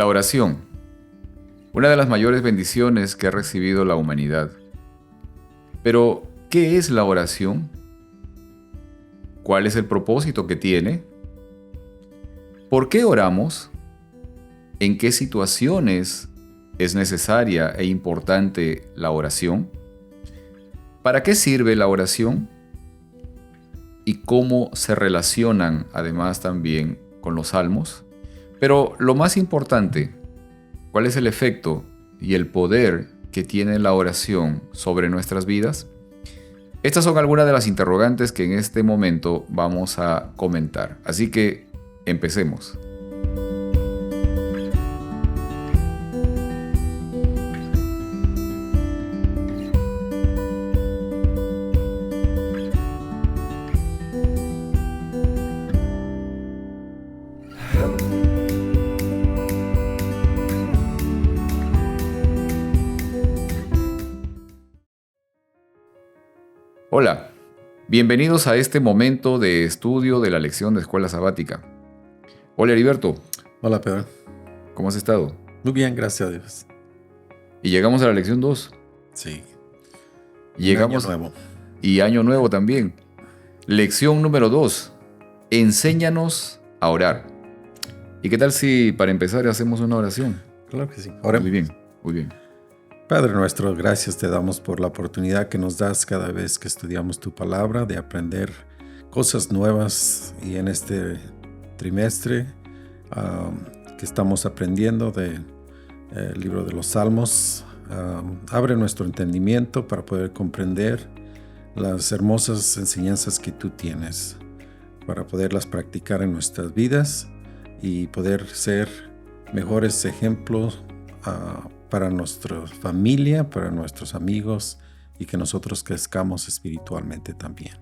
La oración, una de las mayores bendiciones que ha recibido la humanidad. Pero, ¿qué es la oración? ¿Cuál es el propósito que tiene? ¿Por qué oramos? ¿En qué situaciones es necesaria e importante la oración? ¿Para qué sirve la oración? ¿Y cómo se relacionan además también con los salmos? Pero lo más importante, ¿cuál es el efecto y el poder que tiene la oración sobre nuestras vidas? Estas son algunas de las interrogantes que en este momento vamos a comentar. Así que empecemos. Hola, bienvenidos a este momento de estudio de la lección de Escuela Sabática. Hola Heriberto. Hola Pedro. ¿Cómo has estado? Muy bien, gracias a Dios. Y llegamos a la lección 2. Sí. Llegamos Año nuevo. Y año nuevo también. Lección número 2. Enséñanos a orar. ¿Y qué tal si para empezar hacemos una oración? Claro que sí. Oremos. Muy bien. Padre nuestro, gracias te damos por la oportunidad que nos das cada vez que estudiamos tu palabra, de aprender cosas nuevas, y en este trimestre que estamos aprendiendo del libro de los Salmos, abre nuestro entendimiento para poder comprender las hermosas enseñanzas que tú tienes, para poderlas practicar en nuestras vidas y poder ser mejores ejemplos para nuestra familia, para nuestros amigos, y que nosotros crezcamos espiritualmente también.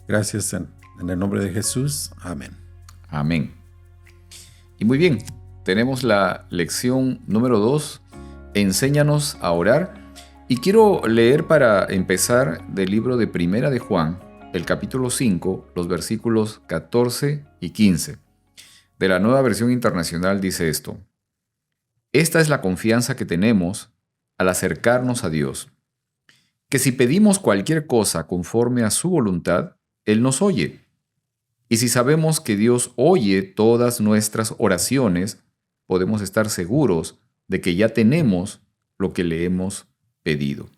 Gracias en el nombre de Jesús. Amén. Amén. Y muy bien, tenemos la lección número 2, Enséñanos a orar. Y quiero leer para empezar del libro de Primera de Juan, el capítulo 5, los versículos 14 y 15. De la Nueva Versión Internacional dice esto: Esta es la confianza que tenemos al acercarnos a Dios, que si pedimos cualquier cosa conforme a su voluntad, Él nos oye. Y si sabemos que Dios oye todas nuestras oraciones, podemos estar seguros de que ya tenemos lo que le hemos pedido.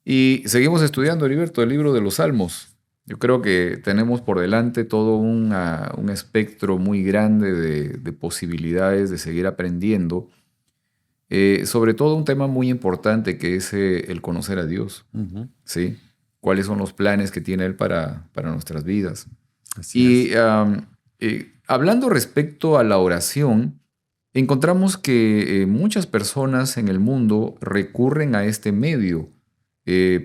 Y seguimos estudiando, Heriberto, el libro de los Salmos. Yo creo que tenemos por delante todo un espectro muy grande de posibilidades de seguir aprendiendo. Sobre todo un tema muy importante que es el conocer a Dios. Uh-huh. ¿Sí? ¿Cuáles son los planes que tiene Él para nuestras vidas? Así es. Hablando respecto a la oración, encontramos que muchas personas en el mundo recurren a este medio.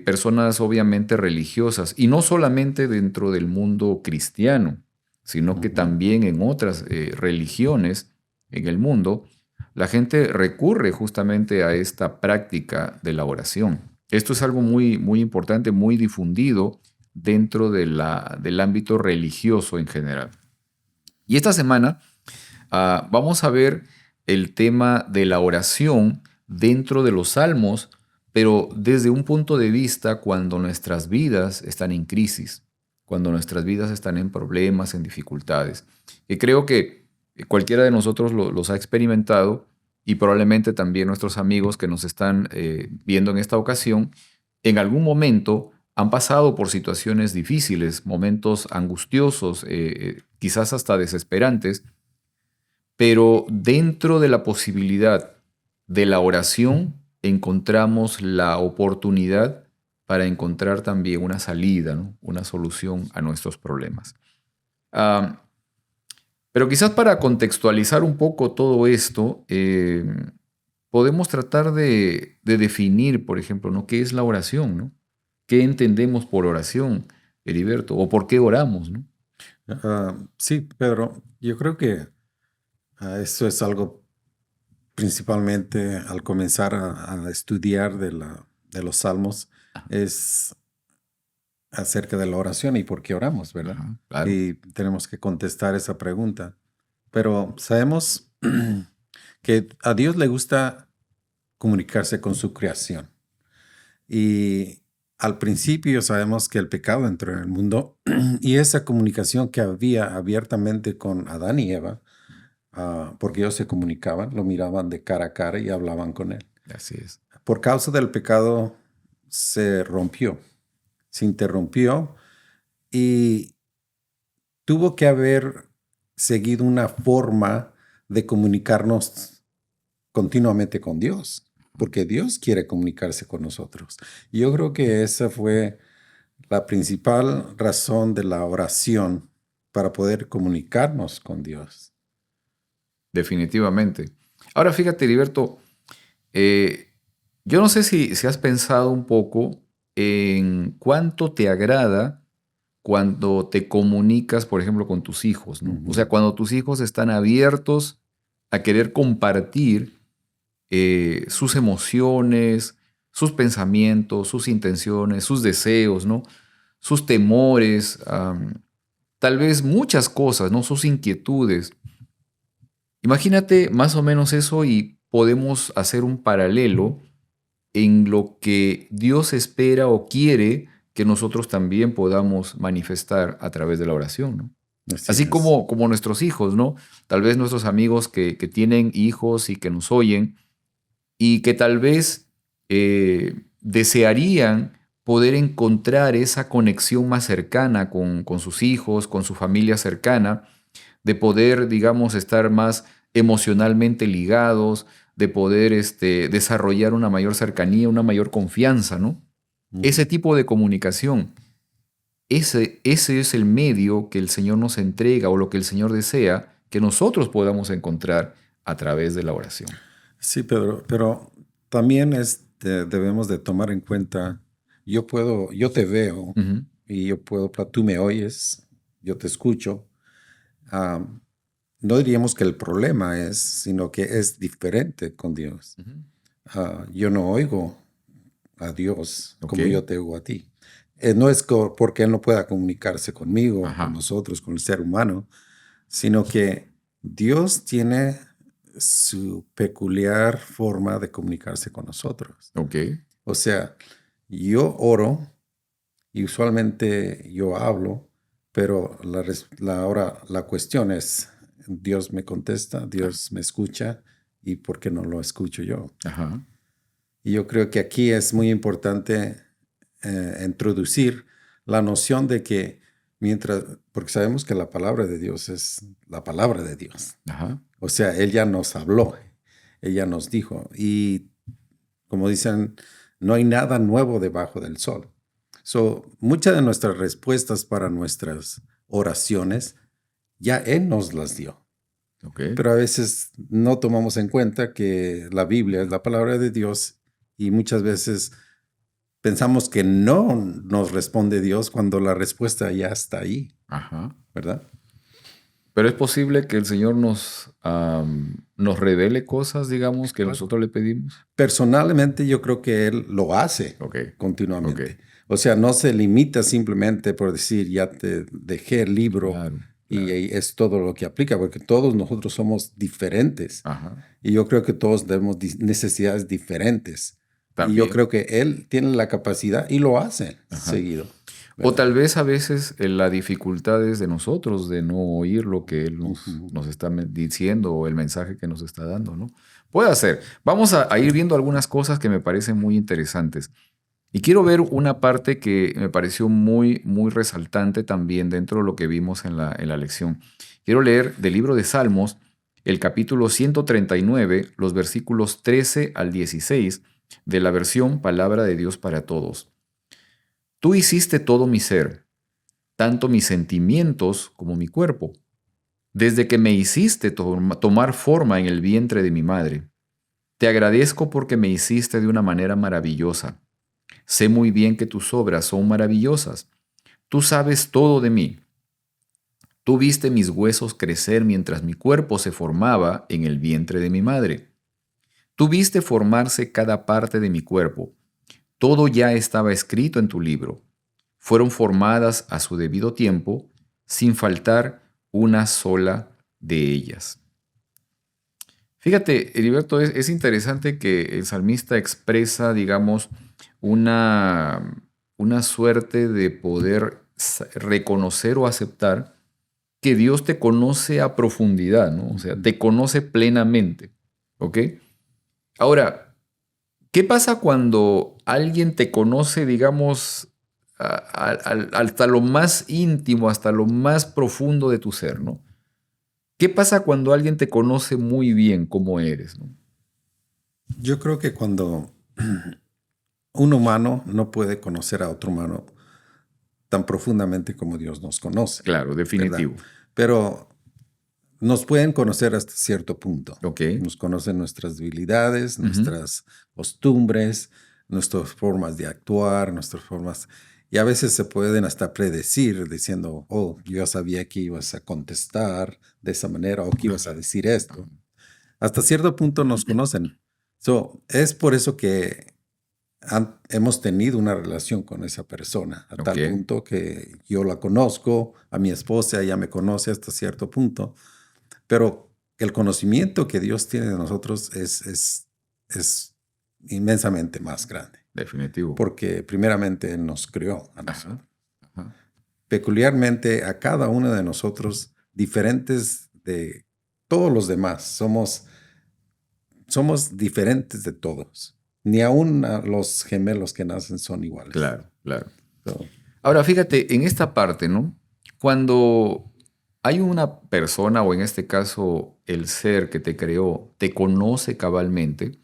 Personas obviamente religiosas, y no solamente dentro del mundo cristiano, sino que también en otras religiones en el mundo, la gente recurre justamente a esta práctica de la oración. Esto es algo muy, muy importante, muy difundido dentro del ámbito religioso en general. Y esta semana vamos a ver el tema de la oración dentro de los salmos, pero desde un punto de vista cuando nuestras vidas están en crisis, cuando nuestras vidas están en problemas, en dificultades. Y creo que cualquiera de nosotros los ha experimentado, y probablemente también nuestros amigos que nos están viendo en esta ocasión, en algún momento han pasado por situaciones difíciles, momentos angustiosos, quizás hasta desesperantes, pero dentro de la posibilidad de la oración encontramos la oportunidad para encontrar también una salida, ¿no? Una solución a nuestros problemas. Pero quizás para contextualizar un poco todo esto, podemos tratar de definir, por ejemplo, ¿no? ¿Qué es la oración, ¿no? ¿Qué entendemos por oración, Heriberto? ¿O por qué oramos, ¿no? Sí, Pedro, yo creo que eso es algo principalmente al comenzar a estudiar de los salmos, es acerca de la oración y por qué oramos, ¿verdad? Ajá, claro. Y tenemos que contestar esa pregunta. Pero sabemos que a Dios le gusta comunicarse con su creación. Y al principio sabemos que el pecado entró en el mundo y esa comunicación que había abiertamente con Adán y Eva, porque ellos se comunicaban, lo miraban de cara a cara y hablaban con él. Así es. Por causa del pecado se rompió, se interrumpió y tuvo que haber seguido una forma de comunicarnos continuamente con Dios, porque Dios quiere comunicarse con nosotros. Y yo creo que esa fue la principal razón de la oración para poder comunicarnos con Dios. Definitivamente. Ahora fíjate, Heriberto, eh, yo no sé si has pensado un poco en cuánto te agrada cuando te comunicas, por ejemplo, con tus hijos, ¿no? O sea, Ujú. cuando tus hijos están abiertos a querer compartir sus emociones, sus pensamientos, sus intenciones, sus deseos, ¿no? Sus temores, tal vez muchas cosas, ¿no? Sus inquietudes. Imagínate más o menos eso y podemos hacer un paralelo en lo que Dios espera o quiere que nosotros también podamos manifestar a través de la oración, ¿no? Así Así es. como nuestros hijos, ¿no? Tal vez nuestros amigos que tienen hijos y que nos oyen y que tal vez desearían poder encontrar esa conexión más cercana con sus hijos, con su familia cercana, de poder, digamos, estar más emocionalmente ligados, de poder desarrollar una mayor cercanía, una mayor confianza, ¿no? Ujú. Ese tipo de comunicación, ese es el medio que el Señor nos entrega o lo que el Señor desea que nosotros podamos encontrar a través de la oración. Sí, Pedro, pero también debemos de tomar en cuenta, yo te veo Ujú, y tú me oyes, yo te escucho. Am, no diríamos que el problema es, sino que es diferente con Dios. ujú. Yo no oigo a Dios Ok, como yo te oigo a ti. No es porque Él no pueda comunicarse conmigo, con ajá, nosotros, con el ser humano, sino que Dios tiene su peculiar forma de comunicarse con nosotros. ok, O sea, yo oro y usualmente yo hablo, pero ahora la cuestión es, Dios me contesta, ah, Dios me escucha, ¿y por qué no lo escucho yo? ajá, Y yo creo que aquí es muy importante introducir la noción de que porque sabemos que la palabra de Dios es la palabra de Dios. ajá, O sea, Él ya nos habló, Él ya nos dijo. Y como dicen, no hay nada nuevo debajo del sol. Muchas de nuestras respuestas para nuestras oraciones, ya Él nos las dio. ok. Pero a veces no tomamos en cuenta que la Biblia es la palabra de Dios y muchas veces pensamos que no nos responde Dios cuando la respuesta ya está ahí, Ajá. ¿verdad? Pero es posible que el Señor nos revele cosas, digamos, que Claro. nosotros le pedimos. Personalmente yo creo que Él lo hace Ok, ok, continuamente. O sea, no se limita simplemente por decir, ya te dejé el libro claro, y claro. ahí es todo lo que aplica, porque todos nosotros somos diferentes. Ajá. Y yo creo que todos tenemos necesidades diferentes. Y yo También. creo que Él tiene la capacidad y lo hace Ajá. seguido, O ¿verdad? tal vez a veces la dificultad es de nosotros de no oír lo que Él Ujú. nos está diciendo o el mensaje que nos está dando, ¿no? Puede ser. Vamos a ir viendo algunas cosas que me parecen muy interesantes. Y quiero ver una parte que me pareció muy, muy resaltante también dentro de lo que vimos en la lección. Quiero leer del libro de Salmos, el capítulo 139, los versículos 13 al 16, de la versión Palabra de Dios para Todos. Tú hiciste todo mi ser, tanto mis sentimientos como mi cuerpo, desde que me hiciste tomar forma en el vientre de mi madre. Te agradezco porque me hiciste de una manera maravillosa. Sé muy bien que tus obras son maravillosas. Tú sabes todo de mí. Tú viste mis huesos crecer mientras mi cuerpo se formaba en el vientre de mi madre. Tú viste formarse cada parte de mi cuerpo. Todo ya estaba escrito en tu libro. Fueron formadas a su debido tiempo, sin faltar una sola de ellas. Fíjate, Heriberto, es interesante que el salmista expresa, digamos, una suerte de poder reconocer o aceptar que Dios te conoce a profundidad, ¿no? O sea, te conoce plenamente, ¿ok? Ahora, ¿qué pasa cuando alguien te conoce, digamos, hasta lo más íntimo, hasta lo más profundo de tu ser, ¿no? ¿Qué pasa cuando alguien te conoce muy bien como eres, ¿no? Yo creo que cuando un humano no puede conocer a otro humano tan profundamente como Dios nos conoce, Claro, ¿verdad? definitivo. Pero nos pueden conocer hasta cierto punto. Ok, Nos conocen nuestras debilidades, ujú, nuestras costumbres, nuestras formas de actuar, nuestras formas... Y a veces se pueden hasta predecir diciendo, oh, yo ya sabía que ibas a contestar de esa manera o que ibas a decir esto. Hasta cierto punto nos conocen. Es por eso que hemos tenido una relación con esa persona, a ok, tal punto que yo la conozco, a mi esposa ella me conoce hasta cierto punto, pero el conocimiento que Dios tiene de nosotros es inmensamente más grande, definitivo. porque primeramente Él nos creó a Ajá, nosotros, ajá. peculiarmente a cada uno de nosotros, diferentes de todos los demás. Somos diferentes de todos. Ni aún los gemelos que nacen son iguales. Claro, claro. So, Ahora, fíjate, en esta parte, ¿no? Cuando hay una persona, o en este caso el ser que te creó, te conoce cabalmente,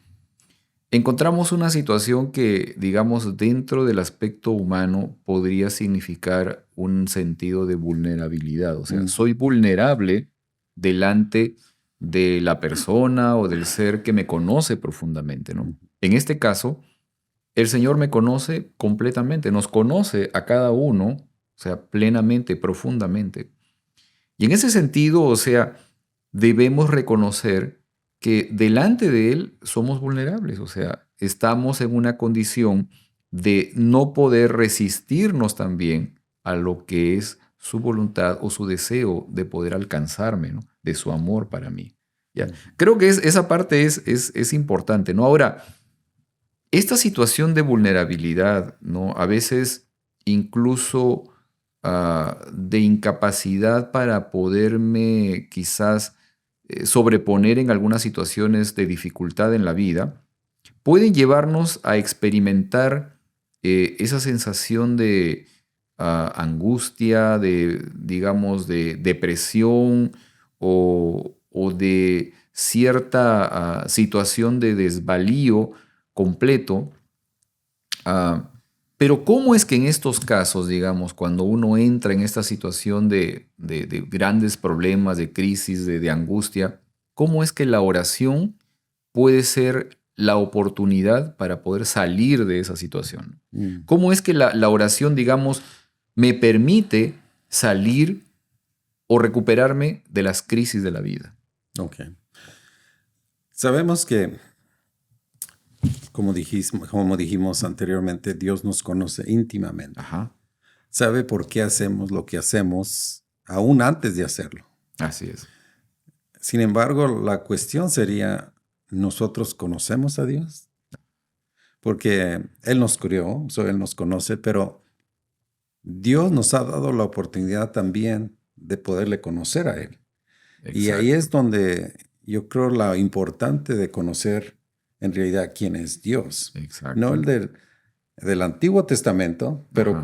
encontramos una situación que, digamos, dentro del aspecto humano podría significar un sentido de vulnerabilidad. O sea, mm, soy vulnerable delante de la persona o del ser que me conoce profundamente, ¿no? mm, En este caso, el Señor me conoce completamente, nos conoce a cada uno, o sea, plenamente, profundamente. Y en ese sentido, o sea, debemos reconocer que delante de Él somos vulnerables, o sea, estamos en una condición de no poder resistirnos también a lo que es su voluntad o su deseo de poder alcanzarme, ¿no? De su amor para mí. ¿Ya? mm, Creo que esa parte es importante, ¿no? Ahora, esta situación de vulnerabilidad, ¿no? A veces incluso de incapacidad para poderme quizás sobreponer en algunas situaciones de dificultad en la vida, pueden llevarnos a experimentar esa sensación de angustia, de, digamos, de depresión o de cierta situación de desvalío completo. Ah, pero ¿cómo es que en estos casos, digamos, cuando uno entra en esta situación de grandes problemas, de crisis, de angustia, cómo es que la oración puede ser la oportunidad para poder salir de esa situación? mm. ¿Cómo es que la oración, digamos, me permite salir o recuperarme de las crisis de la vida? Ok. Sabemos que, como dijimos anteriormente, Dios nos conoce íntimamente. Ajá, Sabe por qué hacemos lo que hacemos aún antes de hacerlo. así es. Sin embargo, la cuestión sería, ¿nosotros conocemos a Dios? Porque Él nos creó, Él nos conoce, pero Dios nos ha dado la oportunidad también de poderle conocer a Él. Y ahí Exacto, es donde yo creo la importante de conocer en realidad quién es Dios. No exacto. el del Antiguo Testamento, pero Ajá,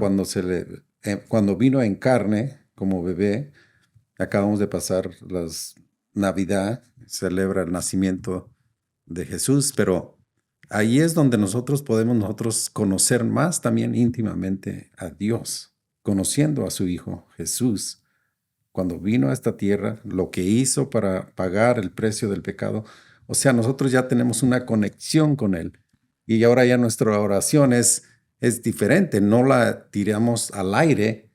cuando vino en carne como bebé, acabamos de pasar las Navidad, celebra el nacimiento de Jesús, pero ahí es donde nosotros conocer más también íntimamente a Dios, conociendo a su Hijo Jesús cuando vino a esta tierra, lo que hizo para pagar el precio del pecado. O sea, nosotros ya tenemos una conexión con Él. Y ahora ya nuestra oración es diferente. No la tiramos al aire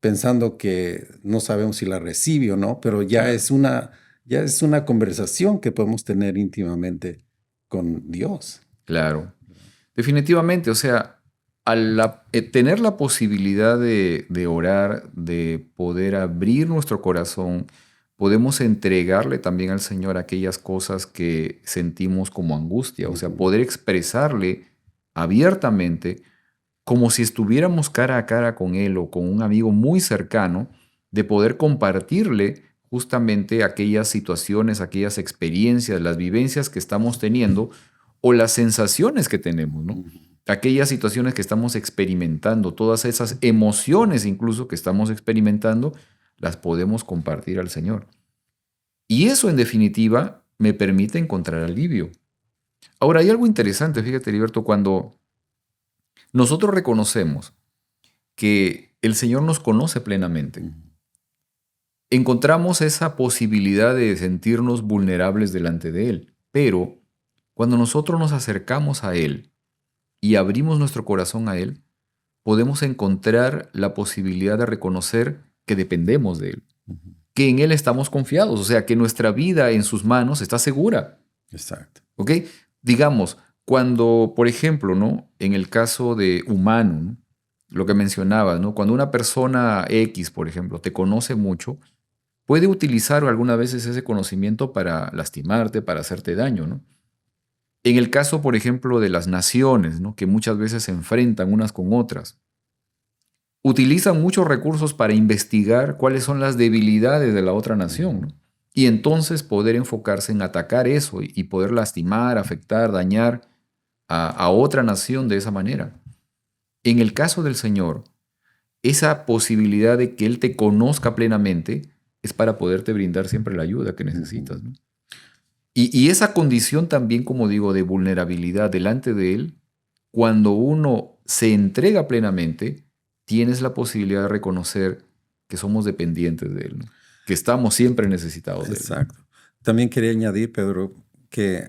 pensando que no sabemos si la recibe o no, pero claro. ya es una conversación que podemos tener íntimamente con Dios. Claro, definitivamente, o sea, al tener la posibilidad de orar, de poder abrir nuestro corazón podemos entregarle también al Señor aquellas cosas que sentimos como angustia, o sea, Ujú. poder expresarle abiertamente como si estuviéramos cara a cara con Él o con un amigo muy cercano, de poder compartirle justamente aquellas situaciones, aquellas experiencias, las vivencias que estamos teniendo o las sensaciones que tenemos, ¿no? Ujú. Aquellas situaciones que estamos experimentando, todas esas emociones incluso que estamos experimentando, las podemos compartir al Señor. Y eso en definitiva me permite encontrar alivio. Ahora, hay algo interesante, fíjate, Heriberto, cuando nosotros reconocemos que el Señor nos conoce plenamente, Ujú. encontramos esa posibilidad de sentirnos vulnerables delante de Él. Pero cuando nosotros nos acercamos a Él y abrimos nuestro corazón a Él, podemos encontrar la posibilidad de reconocer que dependemos de Él, Ujú. que en Él estamos confiados, o sea, que nuestra vida en sus manos está segura. Exacto. ¿Ok? Digamos, cuando, por ejemplo, ¿no? En el caso de humano, ¿no? Lo que mencionabas, ¿no? Cuando una persona X, por ejemplo, te conoce mucho, puede utilizar algunas veces ese conocimiento para lastimarte, para hacerte daño, ¿no? En el caso, por ejemplo, de las naciones, ¿no? Que muchas veces se enfrentan unas con otras, utilizan muchos recursos para investigar cuáles son las debilidades de la otra nación, Ujú. ¿no? Y entonces poder enfocarse en atacar eso y poder lastimar, afectar, dañar a otra nación de esa manera. En el caso del Señor, esa posibilidad de que Él te conozca plenamente es para poderte brindar siempre la ayuda que necesitas, Ujú. ¿no? Y esa condición también, como digo, de vulnerabilidad delante de Él, cuando uno se entrega plenamente, tienes la posibilidad de reconocer que somos dependientes de Él, ¿no? Que estamos siempre necesitados de Él, ¿no? Exacto. También quería añadir, Pedro, que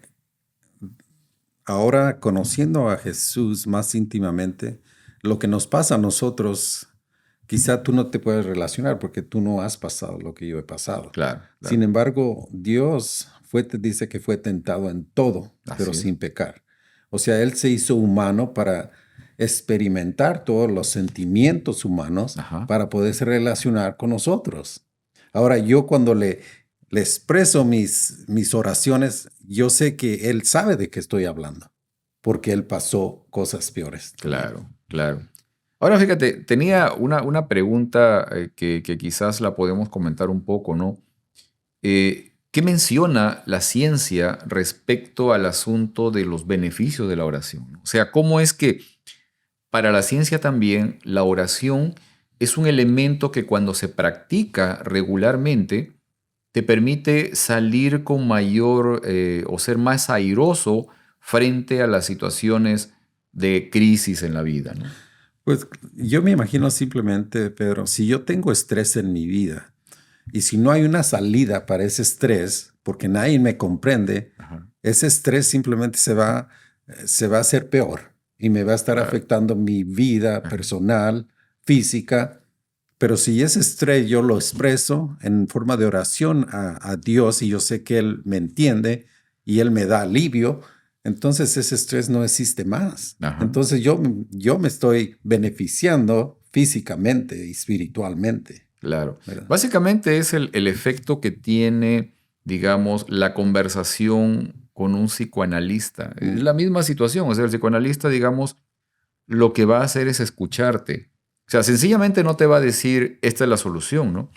ahora conociendo a Jesús más íntimamente, lo que nos pasa a nosotros, quizá tú no te puedes relacionar porque tú no has pasado lo que yo he pasado. Claro, Sin claro. embargo, Dios dice que fue tentado en todo, pero Así es. sin pecar. O sea, Él se hizo humano para experimentar todos los sentimientos humanos Ajá. para poderse relacionar con nosotros. Ahora, yo cuando le expreso mis oraciones, yo sé que Él sabe de qué estoy hablando, porque Él pasó cosas peores también. Claro, claro. Ahora fíjate, tenía una pregunta que quizás la podemos comentar un poco, ¿no? ¿Qué menciona la ciencia respecto al asunto de los beneficios de la oración? O sea, ¿cómo es que para la ciencia también la oración es un elemento que cuando se practica regularmente te permite salir con mayor o ser más airoso frente a las situaciones de crisis en la vida, ¿no? Pues yo me imagino simplemente, Pedro, si yo tengo estrés en mi vida y si no hay una salida para ese estrés, porque nadie me comprende, Ajá, ese estrés simplemente se va a hacer peor y me va a estar claro. afectando mi vida Ajá, personal, física. Pero si ese estrés yo lo expreso en forma de oración a Dios y yo sé que Él me entiende y Él me da alivio, entonces ese estrés no existe más. ajá. Entonces yo me estoy beneficiando físicamente y espiritualmente, Claro. ¿verdad? Básicamente es el efecto que tiene, digamos, la conversación con un psicoanalista. Es la Ujú. misma situación. O sea, el psicoanalista, digamos, lo que va a hacer es escucharte. O sea, sencillamente no te va a decir, esta es la solución, ¿no?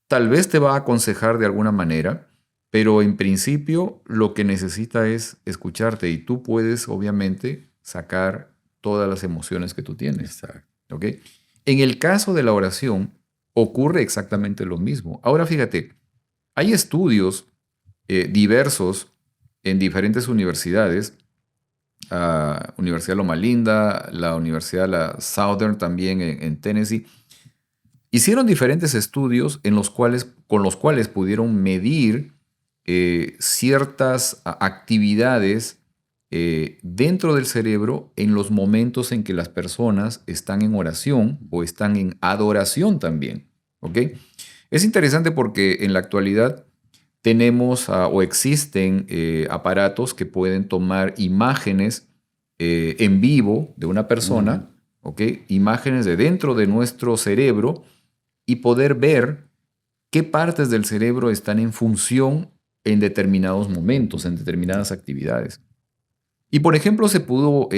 Tal vez te va a aconsejar de alguna manera, pero en principio lo que necesita es escucharte y tú puedes, obviamente, sacar todas las emociones que tú tienes. Exacto. ¿Ok? En el caso de la oración, ocurre exactamente lo mismo. Ahora fíjate, hay estudios diversos en diferentes universidades, Universidad Loma Linda, la Universidad la Southern también en Tennessee, hicieron diferentes estudios con los cuales pudieron medir ciertas actividades dentro del cerebro en los momentos en que las personas están en oración o están en adoración también. ¿Ok? Es interesante porque en la actualidad tenemos o existen aparatos que pueden tomar imágenes en vivo de una Ujú. persona, ¿ok? Imágenes de dentro de nuestro cerebro y poder ver qué partes del cerebro están en función en determinados momentos, en determinadas actividades. Y por ejemplo, se pudo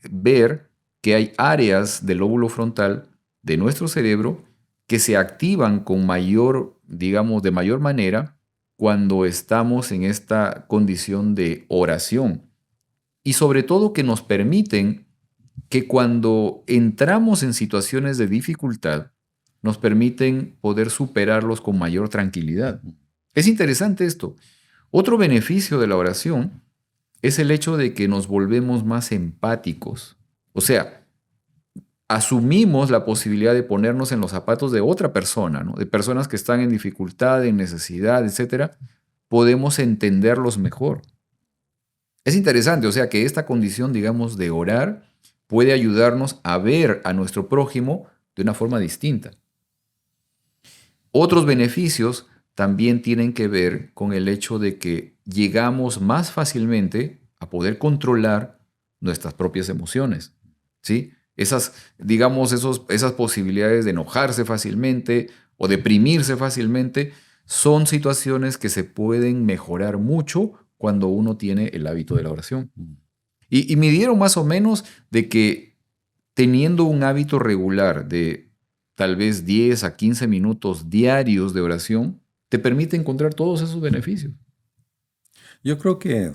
ver que hay áreas del lóbulo frontal de nuestro cerebro que se activan con mayor, digamos, de mayor manera cuando estamos en esta condición de oración. Y sobre todo que nos permiten que cuando entramos en situaciones de dificultad, nos permiten poder superarlos con mayor tranquilidad. Es interesante esto. Otro beneficio de la oración es el hecho de que nos volvemos más empáticos. O sea, asumimos la posibilidad de ponernos en los zapatos de otra persona, ¿no? De personas que están en dificultad, en necesidad, etcétera. Podemos entenderlos mejor. Es interesante, o sea, que esta condición, digamos, de orar puede ayudarnos a ver a nuestro prójimo de una forma distinta. Otros beneficios también tienen que ver con el hecho de que llegamos más fácilmente a poder controlar nuestras propias emociones, ¿sí? Esas, digamos, esas posibilidades de enojarse fácilmente o deprimirse fácilmente son situaciones que se pueden mejorar mucho cuando uno tiene el hábito de la oración. Y midieron más o menos de que teniendo un hábito regular de tal vez 10 a 15 minutos diarios de oración, te permite encontrar todos esos beneficios. Yo creo que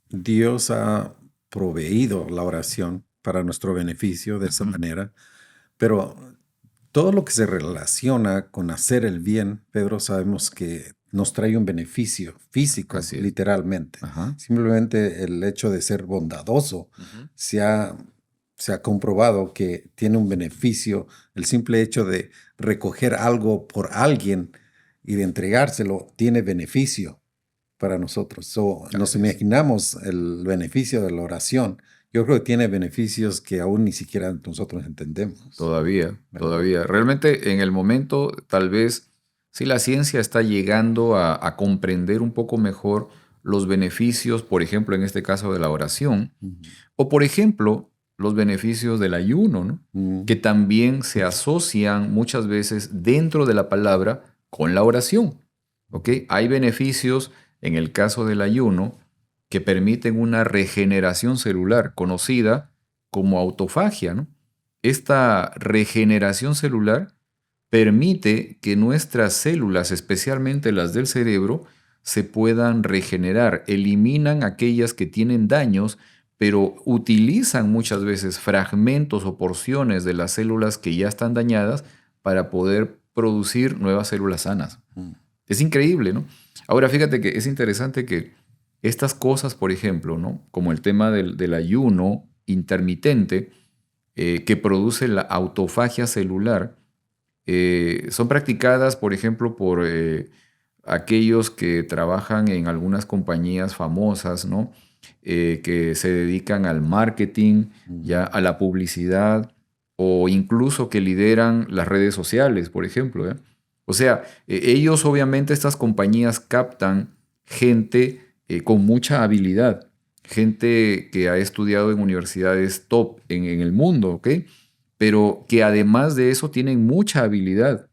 Dios ha proveído la oración para nuestro beneficio de esa manera, pero todo lo que se relaciona con hacer el bien, Pedro, sabemos que nos trae un beneficio físico, Así es. literalmente. Ajá. Simplemente el hecho de ser bondadoso Ujú. se ha comprobado que tiene un beneficio. El simple hecho de recoger algo por alguien y de entregárselo tiene beneficio para nosotros. Nos Así es. imaginamos el beneficio de la oración. Yo creo que tiene beneficios que aún ni siquiera nosotros entendemos. Todavía, ¿Verdad? todavía. Realmente en el momento, tal vez, sí la ciencia está llegando a comprender un poco mejor los beneficios, por ejemplo, en este caso de la oración, o por ejemplo, los beneficios del ayuno, ¿no? Mm. Que también se asocian muchas veces dentro de la palabra con la oración. ¿Ok? Hay beneficios en el caso del ayuno que permiten una regeneración celular conocida como autofagia, ¿no? Esta regeneración celular permite que nuestras células, especialmente las del cerebro, se puedan regenerar, eliminan aquellas que tienen daños, pero utilizan muchas veces fragmentos o porciones de las células que ya están dañadas para poder producir nuevas células sanas. Mm. Es increíble, ¿no? Ahora fíjate que es interesante que estas cosas, por ejemplo, ¿no? Como el tema del ayuno intermitente, que produce la autofagia celular, son practicadas, por ejemplo, por aquellos que trabajan en algunas compañías famosas, ¿no? Que se dedican al marketing, ya a la publicidad, o incluso que lideran las redes sociales, por ejemplo, ¿eh? O sea, ellos obviamente, estas compañías captan gente con mucha habilidad, gente que ha estudiado en universidades top en el mundo, ¿ok? Pero que además de eso tienen mucha habilidad.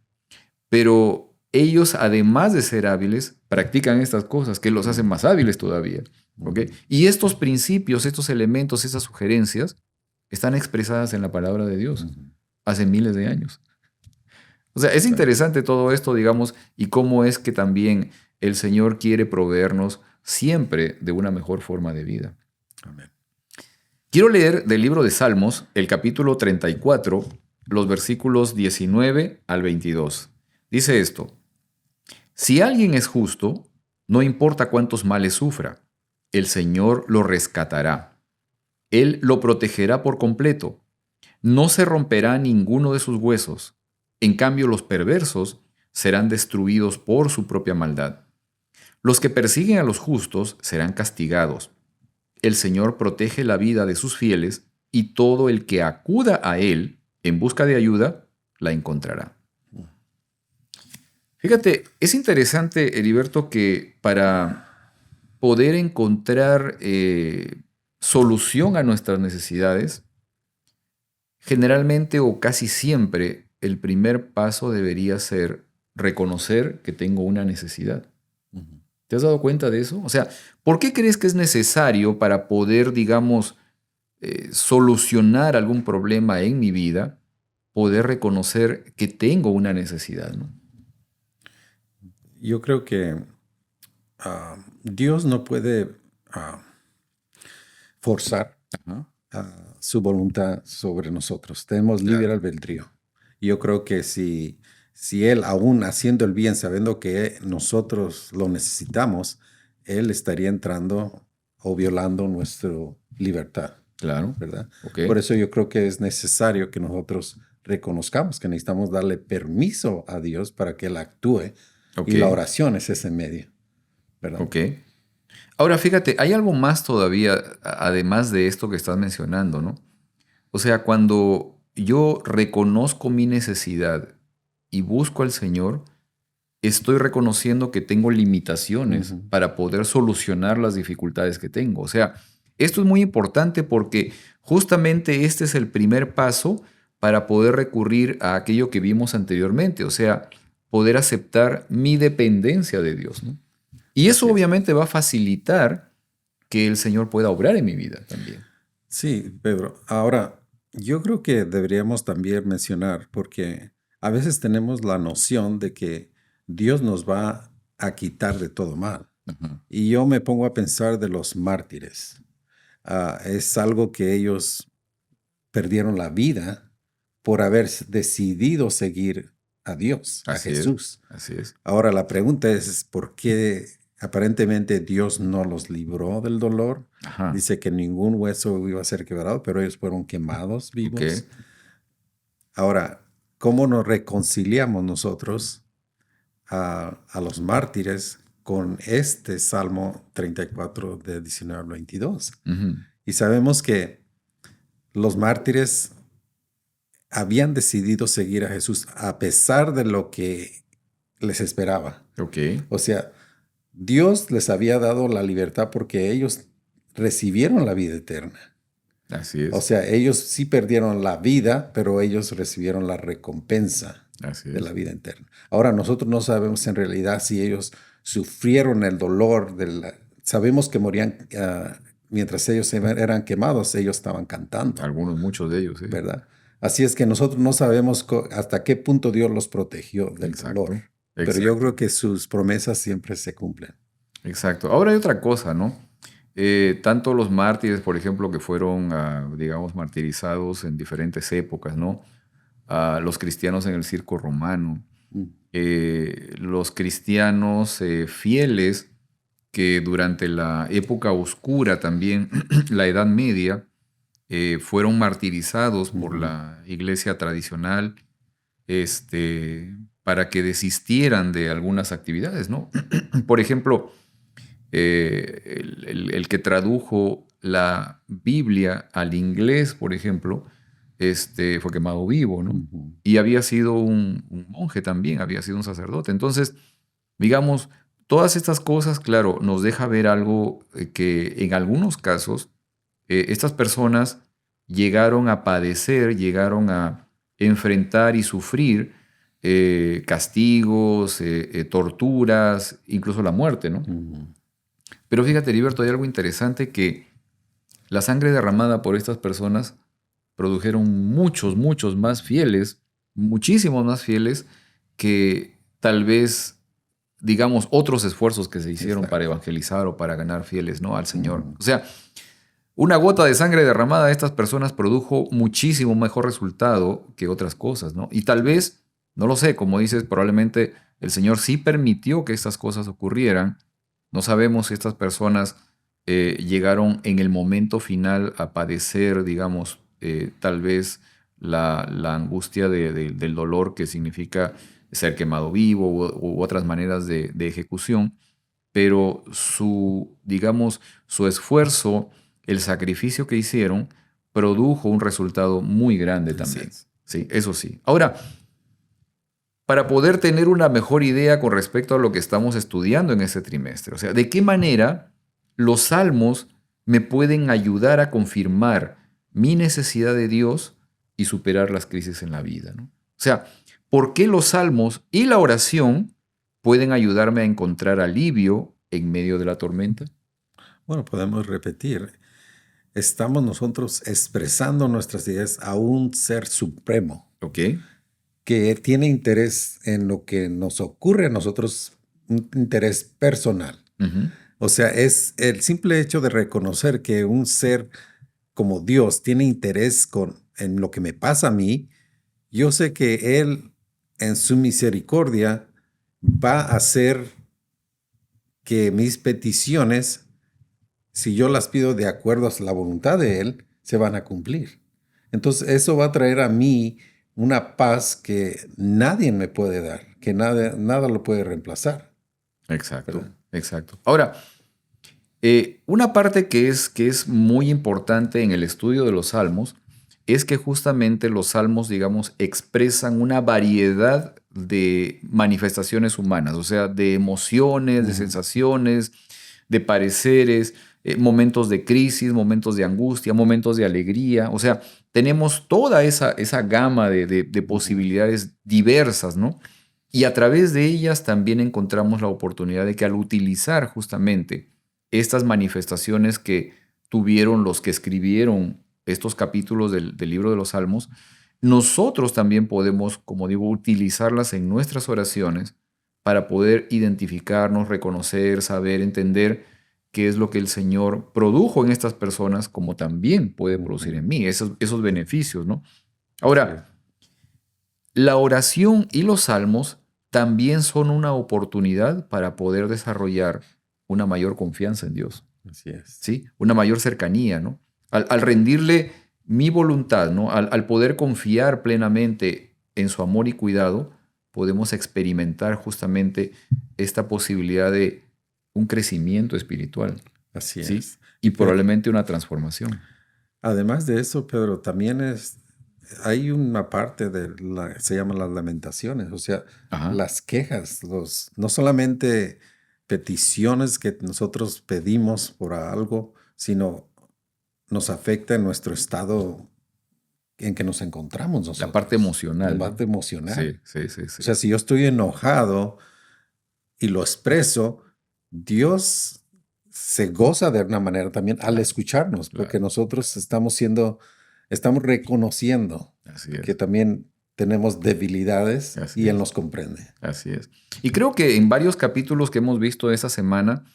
Pero ellos, además de ser hábiles, practican estas cosas que los hacen más hábiles todavía, ¿ok? Y estos principios, estos elementos, esas sugerencias, están expresadas en la palabra de Dios hace miles de años. O sea, es interesante todo esto, digamos, y cómo es que también el Señor quiere proveernos siempre de una mejor forma de vida. Amén. Quiero leer del libro de Salmos, el capítulo 34, los versículos 19 al 22. Dice esto: si alguien es justo, no importa cuántos males sufra, el Señor lo rescatará. Él lo protegerá por completo. No se romperá ninguno de sus huesos. En cambio, los perversos serán destruidos por su propia maldad. Los que persiguen a los justos serán castigados. El Señor protege la vida de sus fieles y todo el que acuda a Él en busca de ayuda, la encontrará. Fíjate, es interesante, Heriberto, que para poder encontrar solución a nuestras necesidades, generalmente o casi siempre el primer paso debería ser reconocer que tengo una necesidad. Ujú. ¿Te has dado cuenta de eso? O sea, ¿por qué crees que es necesario para poder, digamos, solucionar algún problema en mi vida, poder reconocer que tengo una necesidad, ¿no? Yo creo que Dios no puede forzar Ajá. su voluntad sobre nosotros. Tenemos libre Claro. albedrío. Y yo creo que si Él, aún haciendo el bien, sabiendo que nosotros lo necesitamos, Él estaría entrando o violando nuestra libertad, Claro. ¿verdad? Ok. Por eso yo creo que es necesario que nosotros reconozcamos que necesitamos darle permiso a Dios para que Él actúe. Ok. Y la oración es ese medio, ¿verdad? Ok. Ahora, fíjate, hay algo más todavía, además de esto que estás mencionando, ¿no? O sea, cuando yo reconozco mi necesidad y busco al Señor, estoy reconociendo que tengo limitaciones Ujú. para poder solucionar las dificultades que tengo. O sea, esto es muy importante porque justamente este es el primer paso para poder recurrir a aquello que vimos anteriormente, o sea, poder aceptar mi dependencia de Dios, ¿no? Y eso Así es. obviamente va a facilitar que el Señor pueda obrar en mi vida también. Sí, Pedro. Ahora, yo creo que deberíamos también mencionar, porque a veces tenemos la noción de que Dios nos va a quitar de todo mal. Ajá. Y yo me pongo a pensar de los mártires. Es algo que ellos perdieron la vida por haber decidido seguir a Dios, a Así es, Jesús. así es. Ahora la pregunta es, ¿por qué aparentemente Dios no los libró del dolor? Ajá. Dice que ningún hueso iba a ser quebrado, pero ellos fueron quemados Ok. vivos. Ahora, ¿cómo nos reconciliamos nosotros a los mártires con este Salmo 34 de 19 al 22? Ujú. Y sabemos que los mártires habían decidido seguir a Jesús a pesar de lo que les esperaba. Ok. O sea, Dios les había dado la libertad porque ellos recibieron la vida eterna. Así O es. sea, ellos sí perdieron la vida, pero ellos recibieron la recompensa Así de la es. vida eterna. Ahora, nosotros no sabemos en realidad si ellos sufrieron el dolor de la... Sabemos que morían mientras ellos eran quemados, ellos estaban cantando, Algunos, muchos de ellos, sí. ¿verdad? Así es que nosotros no sabemos hasta qué punto Dios los protegió del dolor, Exacto. pero yo Exacto. creo que sus promesas siempre se cumplen. Exacto. Ahora hay otra cosa, ¿no? Tanto los mártires, por ejemplo, que fueron, digamos, martirizados en diferentes épocas, ¿no? Los cristianos en el circo romano, Mm. los cristianos fieles que durante la época oscura también, la Edad Media, fueron martirizados por Ujú. la iglesia tradicional, para que desistieran de algunas actividades, ¿no? Por ejemplo, el que tradujo la Biblia al inglés, por ejemplo, fue quemado vivo, ¿no? Ujú. Y había sido un monje también, había sido un sacerdote. Entonces, digamos, todas estas cosas, claro, nos deja ver algo que en algunos casos estas personas llegaron a padecer, llegaron a enfrentar y sufrir castigos, torturas, incluso la muerte, ¿no? Ujú. Pero fíjate, Heriberto, hay algo interesante que la sangre derramada por estas personas produjeron muchos, muchos más fieles, muchísimos más fieles que tal vez, digamos, otros esfuerzos que se hicieron para Exacto. evangelizar o para ganar fieles, ¿no? Al Señor. Ujú. O sea, una gota de sangre derramada de estas personas produjo muchísimo mejor resultado que otras cosas, ¿no? Y tal vez, no lo sé, como dices, probablemente el Señor sí permitió que estas cosas ocurrieran. No sabemos si estas personas llegaron en el momento final a padecer, digamos, tal vez la angustia del dolor que significa ser quemado vivo u otras maneras de ejecución, pero su, digamos, su esfuerzo, el sacrificio que hicieron, produjo un resultado muy grande Así también. es. Sí, eso sí. Ahora, para poder tener una mejor idea con respecto a lo que estamos estudiando en este trimestre, o sea, de qué manera los salmos me pueden ayudar a confirmar mi necesidad de Dios y superar las crisis en la vida, ¿no? O sea, ¿por qué los salmos y la oración pueden ayudarme a encontrar alivio en medio de la tormenta? Bueno, podemos repetir. Estamos nosotros expresando nuestras ideas a un ser supremo ¿Ok? que tiene interés en lo que nos ocurre a nosotros, un interés personal. Ujú. O sea, es el simple hecho de reconocer que un ser como Dios tiene interés en lo que me pasa a mí. Yo sé que Él, en su misericordia, va a hacer que mis peticiones, si yo las pido de acuerdo a la voluntad de Él, se van a cumplir. Entonces, eso va a traer a mí una paz que nadie me puede dar, que nada lo puede reemplazar, Exacto, ¿verdad? exacto. Ahora, una parte que es muy importante en el estudio de los salmos es que justamente los salmos, digamos, expresan una variedad de manifestaciones humanas, o sea, de emociones, de Ujú. sensaciones, de pareceres, momentos de crisis, momentos de angustia, momentos de alegría. O sea, tenemos toda esa gama de Ujú. posibilidades diversas, ¿no? Y a través de ellas también encontramos la oportunidad de que al utilizar justamente estas manifestaciones que tuvieron los que escribieron estos capítulos del libro de los Salmos, nosotros también podemos, como digo, utilizarlas en nuestras oraciones para poder identificarnos, reconocer, saber, entender qué es lo que el Señor produjo en estas personas, como también puede producir Ujú. en mí, esos beneficios, ¿no? Así es. Ahora, la oración y los salmos también son una oportunidad para poder desarrollar una mayor confianza en Dios. Así es. ¿Sí? Una mayor cercanía, ¿no? Al rendirle mi voluntad, ¿no? Al poder confiar plenamente en su amor y cuidado, podemos experimentar justamente esta posibilidad de un crecimiento espiritual, Así ¿sí? es. Y Y probablemente una transformación. además de eso, Pedro, también hay una parte se llaman las lamentaciones, o sea, Ajá, las quejas, no solamente peticiones que nosotros pedimos por algo, sino nos afecta en nuestro estado en que nos encontramos la parte nosotros, la emocional, ¿no? parte emocional. Sí, sí, sí, O sí. sea, si yo estoy enojado y lo expreso, Dios se goza de una manera también al Claro, escucharnos, porque claro. nosotros estamos reconociendo Así que es, también tenemos debilidades así y Él es, nos comprende. así es. Y creo que en varios capítulos que hemos visto esta semana,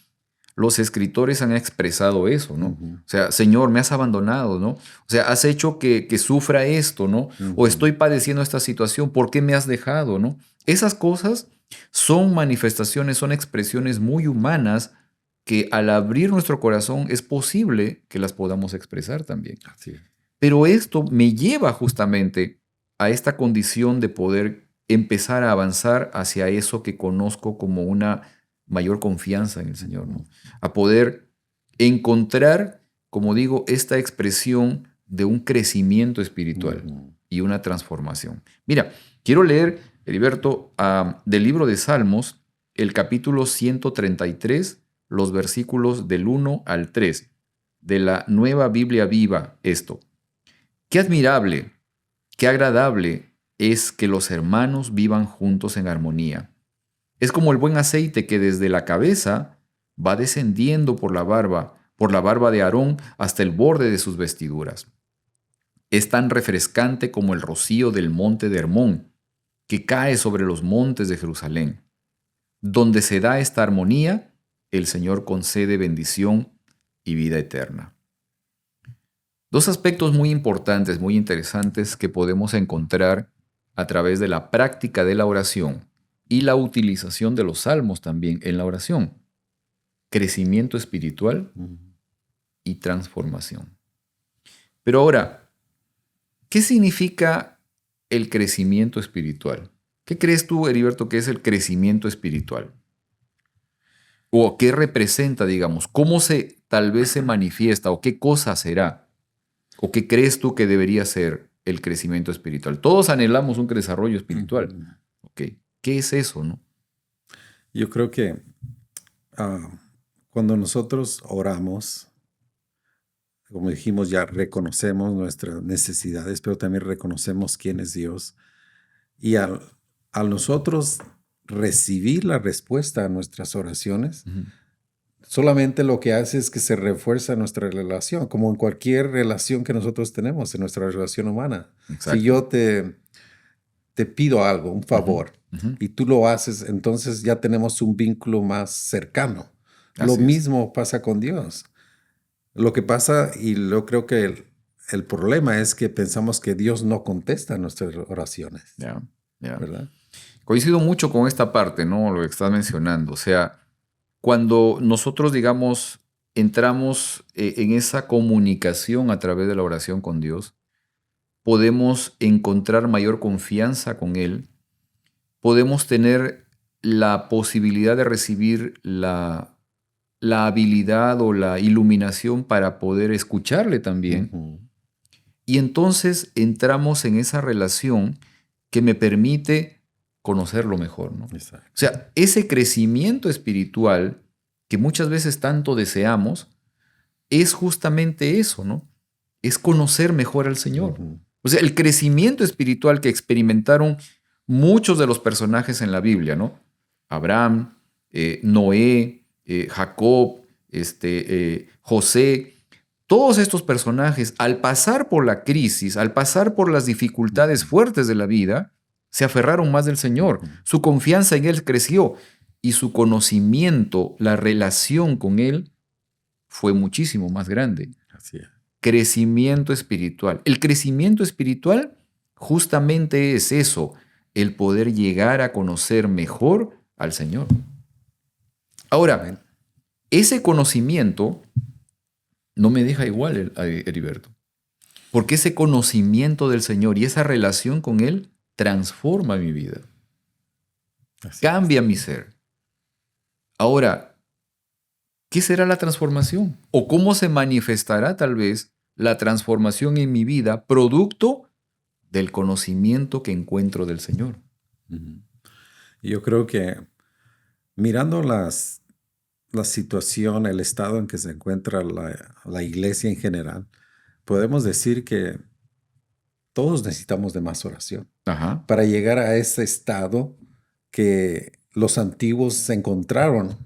los escritores han expresado eso, ¿no? Ujú. O sea, Señor, me has abandonado, ¿no? O sea, has hecho que sufra esto, ¿no? O Ujú. estoy padeciendo esta situación, ¿por qué me has dejado, ¿no? Esas cosas son manifestaciones, son expresiones muy humanas que al abrir nuestro corazón es posible que las podamos expresar también. Así es. Pero esto me lleva justamente a esta condición de poder empezar a avanzar hacia eso que conozco como una mayor confianza en el Señor, Ujú. ¿no? A poder encontrar, como digo, esta expresión de un crecimiento espiritual Ujú. y una transformación. Mira, quiero leer, Heriberto, del libro de Salmos, el capítulo 133, los versículos del 1 al 3, de la Nueva Biblia Viva, esto. Qué admirable, qué agradable es que los hermanos vivan juntos en armonía. Es como el buen aceite que desde la cabeza va descendiendo por la barba de Aarón hasta el borde de sus vestiduras. Es tan refrescante como el rocío del monte de Hermón, que cae sobre los montes de Jerusalén. Donde se da esta armonía, el Señor concede bendición y vida eterna. Dos aspectos muy importantes, muy interesantes que podemos encontrar a través de la práctica de la oración y la utilización de los salmos también en la oración. Crecimiento espiritual Ujú. y transformación. Pero ahora, ¿qué significa el crecimiento espiritual? ¿Qué crees tú, Heriberto, que es el crecimiento espiritual? ¿O qué representa, digamos? ¿Cómo se tal vez se manifiesta o qué cosa será? ¿O qué crees tú que debería ser el crecimiento espiritual? Todos anhelamos un desarrollo espiritual. Ujú. ¿Ok? ¿Qué es eso, no? Yo creo que ah, cuando nosotros oramos, como dijimos, ya reconocemos nuestras necesidades, pero también reconocemos quién es Dios. Y al nosotros recibir la respuesta a nuestras oraciones, Ujú. solamente lo que hace es que se refuerza nuestra relación, como en cualquier relación que nosotros tenemos, en nuestra relación humana. Si Exacto. yo te pido algo, un Ujú, favor, ujú. y tú lo haces, entonces ya tenemos un vínculo más cercano. Lo Así es. mismo pasa con Dios. Lo que pasa, y yo creo que el problema es que pensamos que Dios no contesta nuestras oraciones, Ya, ya. ¿verdad? Coincido mucho con esta parte, ¿no? Lo que estás mencionando. O sea, cuando nosotros, digamos, entramos en esa comunicación a través de la oración con Dios, podemos encontrar mayor confianza con Él, podemos tener la posibilidad de recibir la habilidad o la iluminación para poder escucharle también. Ujú. Y entonces entramos en esa relación que me permite conocerlo mejor, ¿no? O Exacto. sea, ese crecimiento espiritual que muchas veces tanto deseamos es justamente eso, ¿no? Es conocer mejor al Señor. Ujú. O sea, el crecimiento espiritual que experimentaron muchos de los personajes en la Biblia, ¿no? Abraham, Noé, Jacob, José, todos estos personajes, al pasar por la crisis, al pasar por las dificultades Ujú. fuertes de la vida, se aferraron más del Señor. Ujú. Su confianza en Él creció y su conocimiento, la relación con Él, fue muchísimo más grande. Así es. Crecimiento espiritual. El crecimiento espiritual justamente es eso, el poder llegar a conocer mejor al Señor. Amén. Ahora, ese conocimiento no me deja igual, Heriberto, porque ese conocimiento del Señor y esa relación con Él transforma mi vida, Así es. cambia mi ser. Ahora, ¿qué será la transformación? ¿O cómo se manifestará tal vez la transformación en mi vida producto del conocimiento que encuentro del Señor? Ujú. Yo creo que mirando la situación, el estado en que se encuentra la iglesia en general, podemos decir que todos necesitamos de más oración Ajá, para llegar a ese estado que los antiguos se encontraron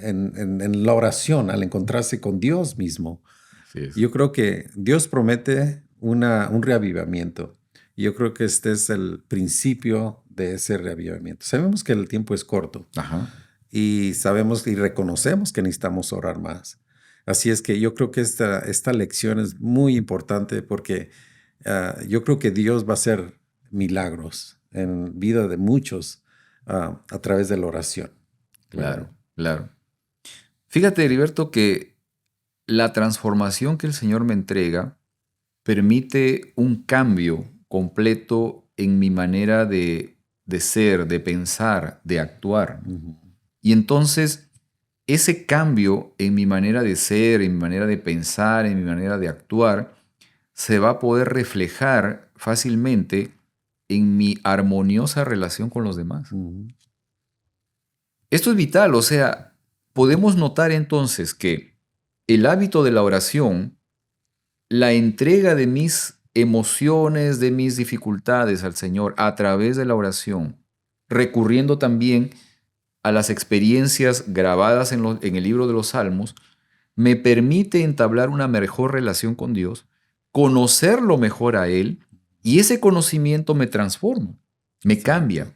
en la oración, al encontrarse con Dios mismo. así es. Yo creo que Dios promete un reavivamiento. Y yo creo que este es el principio de ese reavivamiento. Sabemos que el tiempo es corto Ajá, y sabemos y reconocemos que necesitamos orar más. Así es que yo creo que esta lección es muy importante porque yo creo que Dios va a hacer milagros en vida de muchos a través de la oración, ¿verdad? claro, claro. Fíjate, Heriberto, que la transformación que el Señor me entrega permite un cambio completo en mi manera de ser, de pensar, de actuar. Ujú. Y entonces, ese cambio en mi manera de ser, en mi manera de pensar, en mi manera de actuar, se va a poder reflejar fácilmente en mi armoniosa relación con los demás. Ujú. Esto es vital, o sea, podemos notar entonces que el hábito de la oración, la entrega de mis emociones, de mis dificultades al Señor a través de la oración, recurriendo también a las experiencias grabadas en el libro de los Salmos, me permite entablar una mejor relación con Dios, conocerlo mejor a Él, y ese conocimiento me transforma, me Exacto. cambia.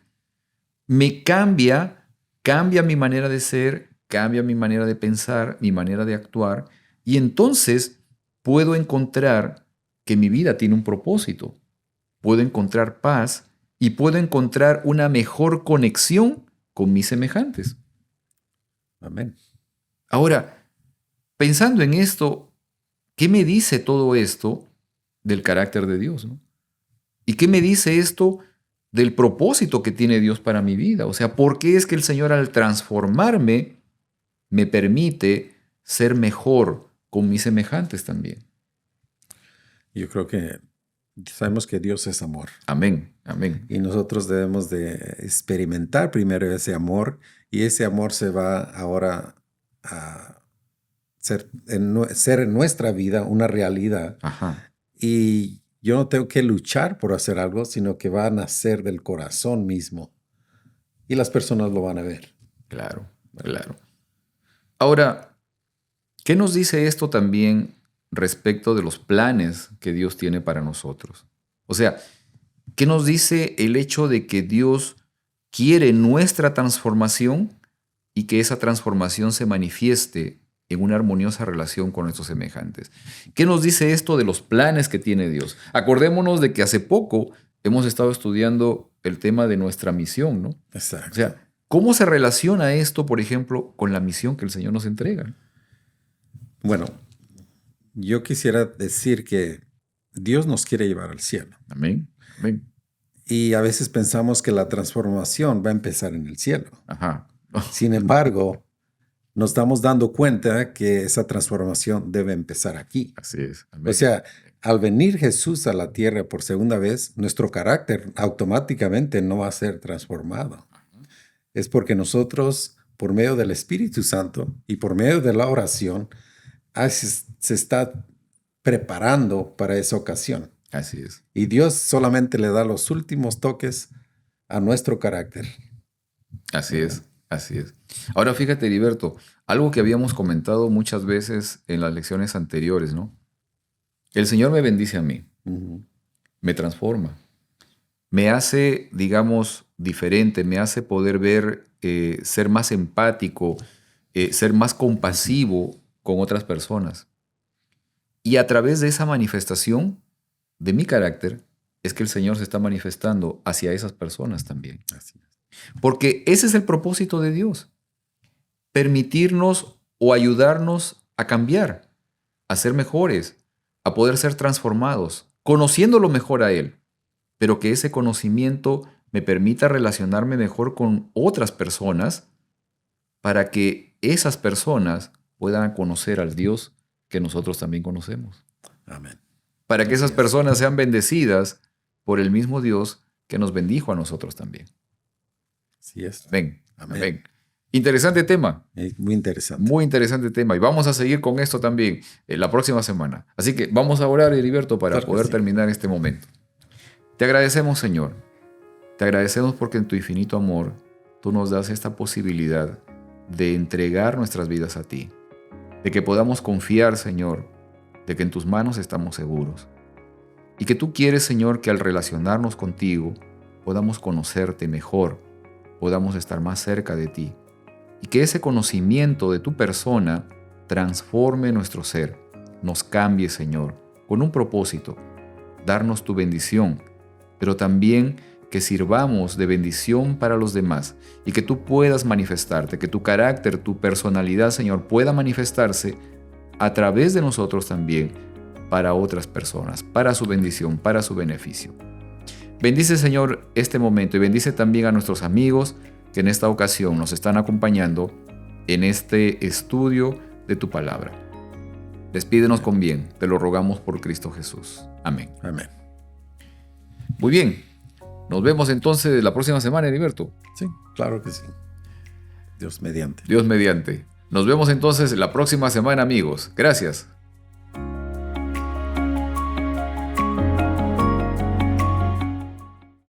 Me cambia, cambia mi manera de ser, cambia mi manera de pensar, mi manera de actuar, y entonces puedo encontrar que mi vida tiene un propósito, puedo encontrar paz y puedo encontrar una mejor conexión con mis semejantes. Amén. Ahora, pensando en esto, ¿qué me dice todo esto del carácter de Dios, no? ¿Y qué me dice esto del propósito que tiene Dios para mi vida? O sea, ¿por qué es que el Señor al transformarme me permite ser mejor con mis semejantes también? Yo creo que sabemos que Dios es amor Amén, amén. y nosotros debemos de experimentar primero ese amor y ese amor se va ahora a ser en nuestra vida una realidad. Ajá, Y yo no tengo que luchar por hacer algo, sino que va a nacer del corazón mismo. Y las personas lo van a ver. Claro, claro. Ahora, ¿qué nos dice esto también respecto de los planes que Dios tiene para nosotros? O sea, ¿qué nos dice el hecho de que Dios quiere nuestra transformación y que esa transformación se manifieste en una armoniosa relación con nuestros semejantes? ¿Qué nos dice esto de los planes que tiene Dios? Acordémonos de que hace poco hemos estado estudiando el tema de nuestra misión, ¿no? Exacto. O sea, ¿cómo se relaciona esto, por ejemplo, con la misión que el Señor nos entrega? Bueno, yo quisiera decir que Dios nos quiere llevar al cielo. Amén. Amén. Y a veces pensamos que la transformación va a empezar en el cielo. Ajá. Sin embargo, nos estamos dando cuenta que esa transformación debe empezar aquí. Así es. Amén. O sea, al venir Jesús a la tierra por segunda vez, nuestro carácter automáticamente no va a ser transformado. Es porque nosotros, por medio del Espíritu Santo y por medio de la oración, se está preparando para esa ocasión. Así es. Y Dios solamente le da los últimos toques a nuestro carácter. Así es. Así es. Ahora fíjate, Heriberto, algo que habíamos comentado muchas veces en las lecciones anteriores, ¿no? El Señor me bendice a mí, me transforma, me hace, digamos, diferente, me hace poder ver, ser más empático, ser más compasivo con otras personas. Y a través de esa manifestación de mi carácter es que el Señor se está manifestando hacia esas personas también. Así es. Porque ese es el propósito de Dios. Permitirnos o ayudarnos a cambiar, a ser mejores, a poder ser transformados, conociéndolo mejor a Él, pero que ese conocimiento me permita relacionarme mejor con otras personas para que esas personas puedan conocer al Dios que nosotros también conocemos. Amén. Para que esas personas sean bendecidas por el mismo Dios que nos bendijo a nosotros también. Así es. Amén. Amén. Amén. Interesante tema. Muy interesante. Muy interesante tema. Y vamos a seguir con esto también la próxima semana. Así que vamos a orar, Heriberto, para Claro que poder sí. terminar este momento. Te agradecemos, Señor. Te agradecemos porque en tu infinito amor tú nos das esta posibilidad de entregar nuestras vidas a ti. De que podamos confiar, Señor, de que en tus manos estamos seguros. Y que tú quieres, Señor, que al relacionarnos contigo podamos conocerte mejor, podamos estar más cerca de ti. Y que ese conocimiento de tu persona transforme nuestro ser, nos cambie, Señor, con un propósito, darnos tu bendición, pero también que sirvamos de bendición para los demás y que tú puedas manifestarte, que tu carácter, tu personalidad, Señor, pueda manifestarse a través de nosotros también para otras personas, para su bendición, para su beneficio. Bendice, Señor, este momento y bendice también a nuestros amigos que en esta ocasión nos están acompañando en este estudio de tu palabra. Despídenos con bien, te lo rogamos por Cristo Jesús. Amén. Amén. Muy bien, nos vemos entonces la próxima semana, Heriberto. Sí, claro que sí. Dios mediante. Dios mediante. Nos vemos entonces la próxima semana, amigos. Gracias.